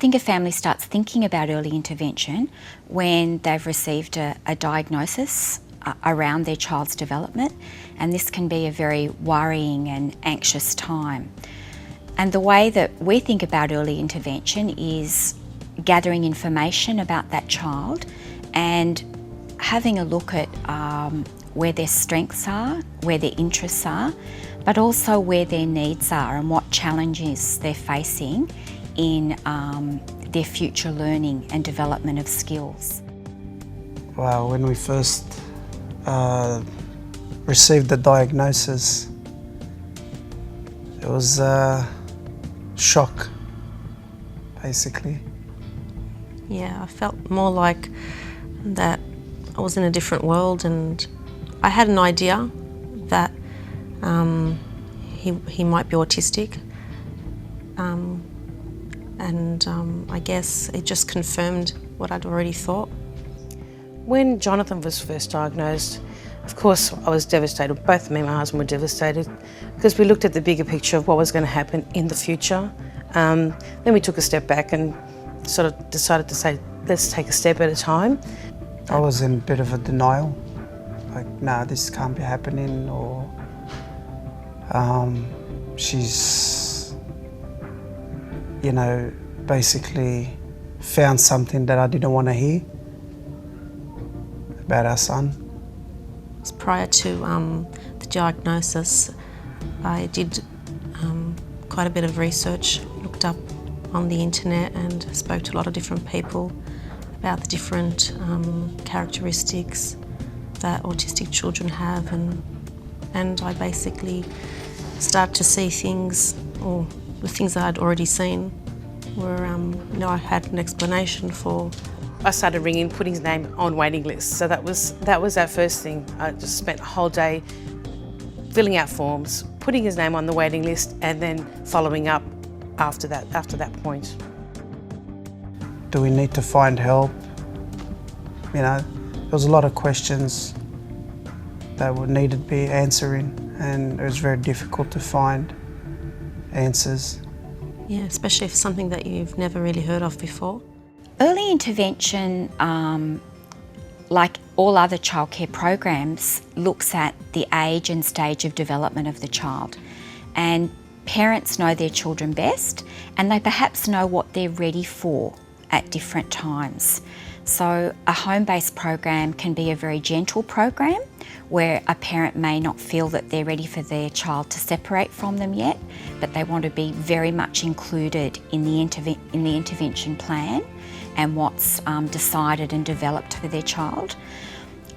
think a family starts thinking about early intervention when they've received a diagnosis around their child's development, and this can be a very worrying and anxious time. And the way that we think about early intervention is gathering information about that child and having a look at where their strengths are, where their interests are, but also where their needs are and what challenges they're facing in their future learning and development of skills. Well, when we first received the diagnosis, it was a shock, basically. Yeah, I felt more like that I was in a different world, and I had an idea that he might be autistic, and I guess it just confirmed what I'd already thought. When Jonathan was first diagnosed, of course I was devastated. Both me and my husband were devastated because we looked at the bigger picture of what was going to happen in the future. Then we took a step back and sort of decided to say, let's take a step at a time. I was in a bit of a denial, like, no, this can't be happening, or she's, you know, basically found something that I didn't want to hear about our son. Prior to the diagnosis, I did quite a bit of research, looked up on the internet and spoke to a lot of different people about the different characteristics that autistic children have, and I basically started to see things, or the things that I'd already seen were, I had an explanation for. I started ringing, putting his name on waiting lists. So that was our first thing. I just spent a whole day filling out forms, putting his name on the waiting list, and then following up after that point. Do we need to find help? You know, there was a lot of questions that would need to be answering, and it was very difficult to find answers. Yeah, especially for something that you've never really heard of before. Early intervention, like all other childcare programs, looks at the age and stage of development of the child. And parents know their children best, and they perhaps know what they're ready for at different times. So a home-based program can be a very gentle program where a parent may not feel that they're ready for their child to separate from them yet, but they want to be very much included in the intervention plan and what's decided and developed for their child.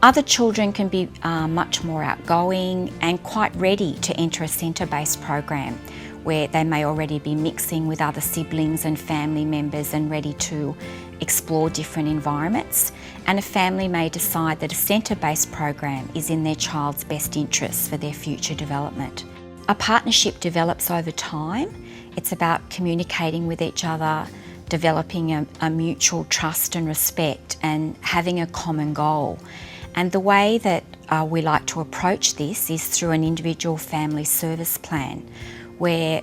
Other children can be much more outgoing and quite ready to enter a centre-based program where they may already be mixing with other siblings and family members and ready to explore different environments. And a family may decide that a centre-based program is in their child's best interests for their future development. A partnership develops over time. It's about communicating with each other, developing a mutual trust and respect, and having a common goal. And the way that we like to approach this is through an individual family service plan, where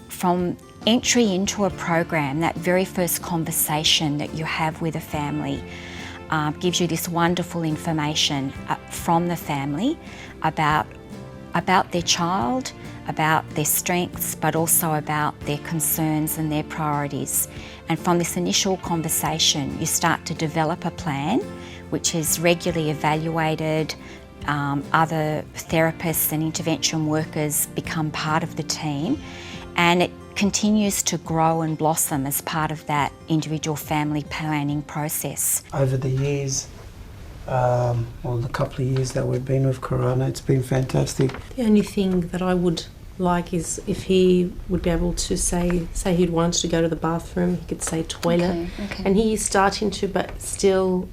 from entry into a program, that very first conversation that you have with a family gives you this wonderful information from the family about their child, about their strengths, but also about their concerns and their priorities. And from this initial conversation, you start to develop a plan which is regularly evaluated. Other therapists and intervention workers become part of the team, and it continues to grow and blossom as part of that individual family planning process. Over the years, the couple of years that we've been with Koorana, it's been fantastic. The only thing that I would like is if he would be able to say he'd wanted to go to the bathroom, he could say toilet. Okay. And he is starting to, but still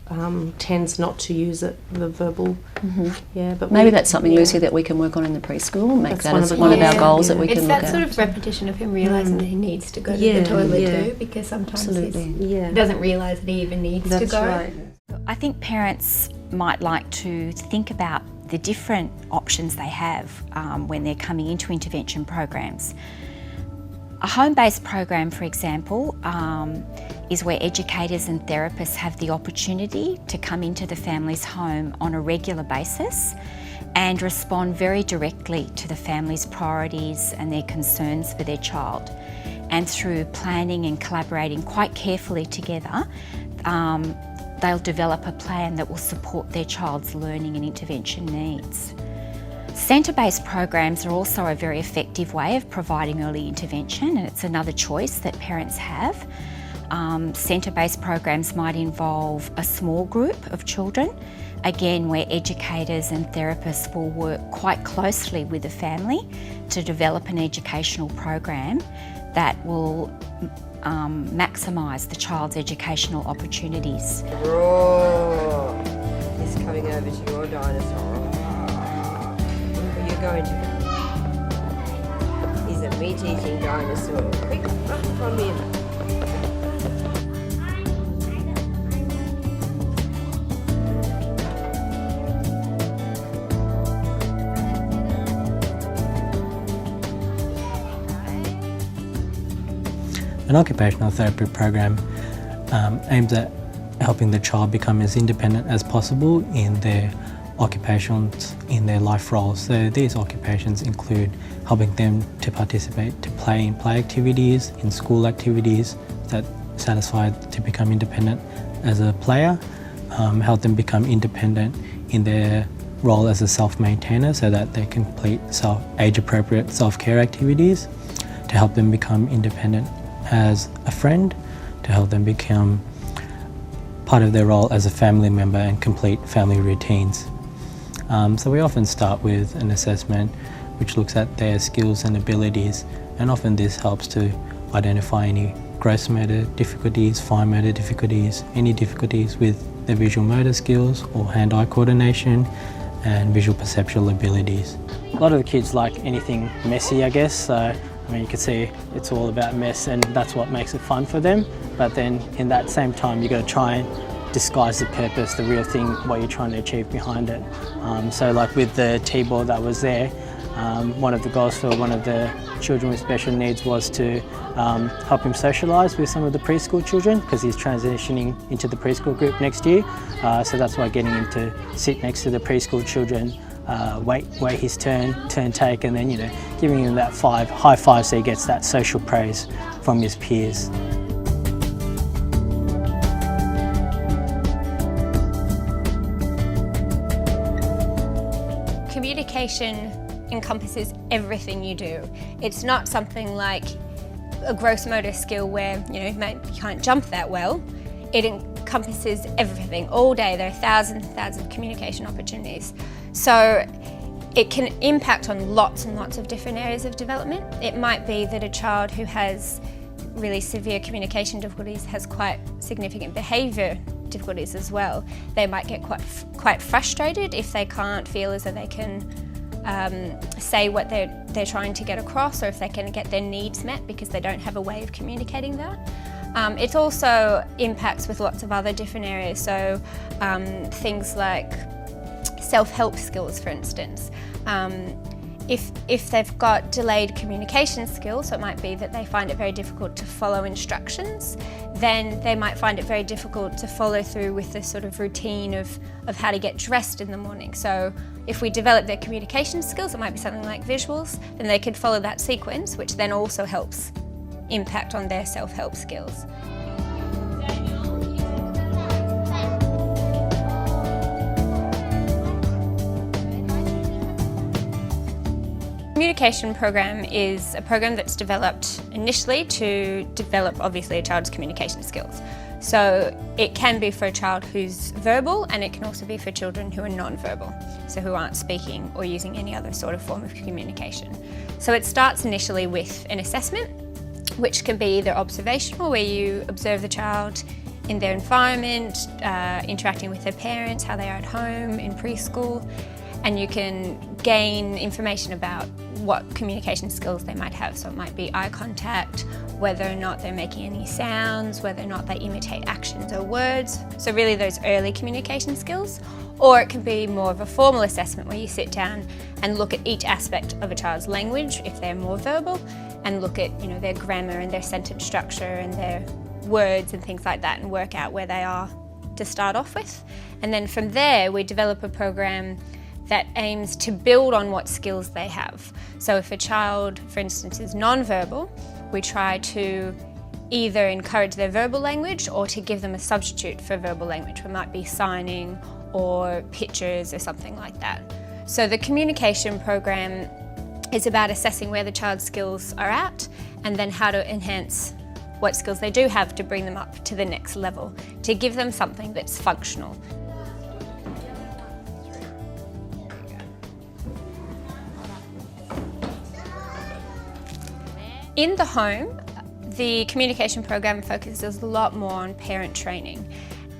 tends not to use it, the verbal. Yeah, but maybe that's something, Lucy, that we can work on in the preschool. Make That's that one as of the one of our goals. goals that we It's can that look at. sort of repetition of him realising that he needs to go to Yeah, the toilet yeah. too, because sometimes Absolutely. he doesn't realise that he even needs to That's go. right. I think parents might like to think about the different options they have when they're coming into intervention programs. A home-based program, for example, is where educators and therapists have the opportunity to come into the family's home on a regular basis and respond very directly to the family's priorities and their concerns for their child. And through planning and collaborating quite carefully together, they'll develop a plan that will support their child's learning and intervention needs. Centre-based programs are also a very effective way of providing early intervention, and it's another choice that parents have. Centre-based programs might involve a small group of children, again where educators and therapists will work quite closely with the family to develop an educational program that will maximise the child's educational opportunities. Roar! He's coming over to your dinosaur. Where are you going to go? He's a meat-eating dinosaur. Quick, run from him. An occupational therapy program aims at helping the child become as independent as possible in their occupations, in their life roles. So these occupations include helping them to participate, to play in play activities, in school activities that satisfy to become independent as a player, help them become independent in their role as a self-maintainer so that they can complete age-appropriate self-care activities, to help them become independent as a friend, to help them become part of their role as a family member and complete family routines. So we often start with an assessment which looks at their skills and abilities, and often this helps to identify any gross motor difficulties, fine motor difficulties, any difficulties with their visual motor skills or hand-eye coordination and visual perceptual abilities. A lot of the kids like anything messy, I guess. So I mean, you can see it's all about mess, and that's what makes it fun for them. But then in that same time, you've got to try and disguise the purpose, the real thing, what you're trying to achieve behind it. So like with the T-ball that was there, one of the goals for one of the children with special needs was to help him socialise with some of the preschool children, because he's transitioning into the preschool group next year. So that's why getting him to sit next to the preschool children, wait his turn take, and then, you know, giving him that high five so he gets that social praise from his peers. Communication encompasses everything you do. It's not something like a gross motor skill where, you can't jump that well. It encompasses everything. All day there are thousands and thousands of communication opportunities. So it can impact on lots and lots of different areas of development. It might be that a child who has really severe communication difficulties has quite significant behaviour difficulties as well. They might get quite frustrated if they can't feel as though they can say what they're trying to get across, or if they can get their needs met because they don't have a way of communicating that. It also impacts with lots of other different areas, so things like self-help skills, for instance. If they've got delayed communication skills, so it might be that they find it very difficult to follow instructions, then they might find it very difficult to follow through with the sort of routine of how to get dressed in the morning. So if we develop their communication skills, it might be something like visuals, then they could follow that sequence, which then also helps impact on their self-help skills. Communication program is a program that's developed initially to develop, obviously, a child's communication skills. So it can be for a child who's verbal, and it can also be for children who are non-verbal, so who aren't speaking or using any other sort of form of communication. So it starts initially with an assessment, which can be either observational, where you observe the child in their environment, interacting with their parents, how they are at home, in preschool, and you can gain information about what communication skills they might have. So it might be eye contact, whether or not they're making any sounds, whether or not they imitate actions or words. So really those early communication skills. Or it can be more of a formal assessment where you sit down and look at each aspect of a child's language, if they're more verbal, and look at their grammar and their sentence structure and their words and things like that, and work out where they are to start off with. And then from there we develop a program that aims to build on what skills they have. So if a child, for instance, is non-verbal, we try to either encourage their verbal language or to give them a substitute for verbal language. It might be signing or pictures or something like that. So the communication program is about assessing where the child's skills are at and then how to enhance what skills they do have to bring them up to the next level, to give them something that's functional. In the home, the communication program focuses a lot more on parent training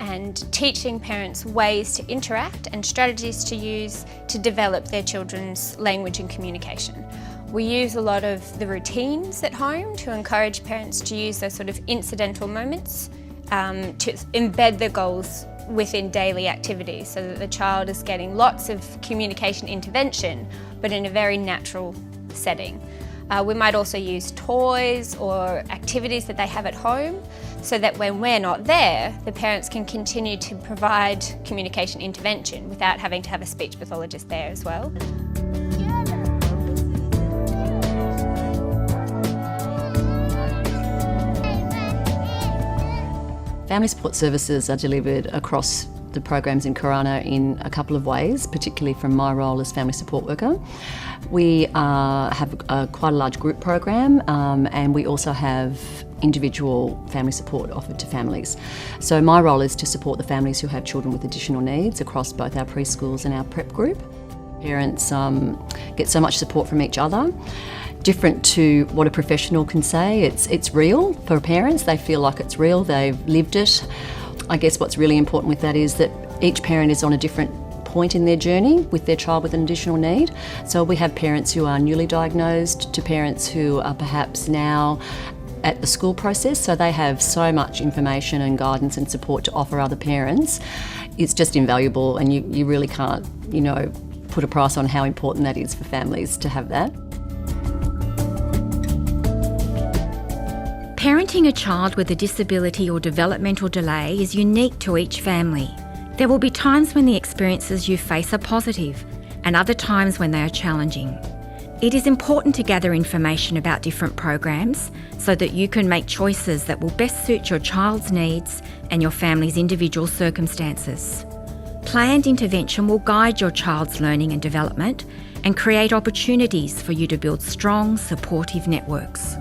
and teaching parents ways to interact and strategies to use to develop their children's language and communication. We use a lot of the routines at home to encourage parents to use those sort of incidental moments to embed the goals within daily activities so that the child is getting lots of communication intervention, but in a very natural setting. We might also use toys or activities that they have at home so that when we're not there, the parents can continue to provide communication intervention without having to have a speech pathologist there as well. Family support services are delivered across the programs in Koorana in a couple of ways, particularly from my role as family support worker. We have quite a large group program and we also have individual family support offered to families. So my role is to support the families who have children with additional needs across both our preschools and our prep group. Parents get so much support from each other. Different to what a professional can say, it's real for parents. They feel like it's real, they've lived it. I guess what's really important with that is that each parent is on a different point in their journey with their child with an additional need. So we have parents who are newly diagnosed to parents who are perhaps now at the school process, so they have so much information and guidance and support to offer other parents. It's just invaluable, and you really can't, put a price on how important that is for families to have that. Parenting a child with a disability or developmental delay is unique to each family. There will be times when the experiences you face are positive and other times when they are challenging. It is important to gather information about different programs so that you can make choices that will best suit your child's needs and your family's individual circumstances. Planned intervention will guide your child's learning and development and create opportunities for you to build strong, supportive networks.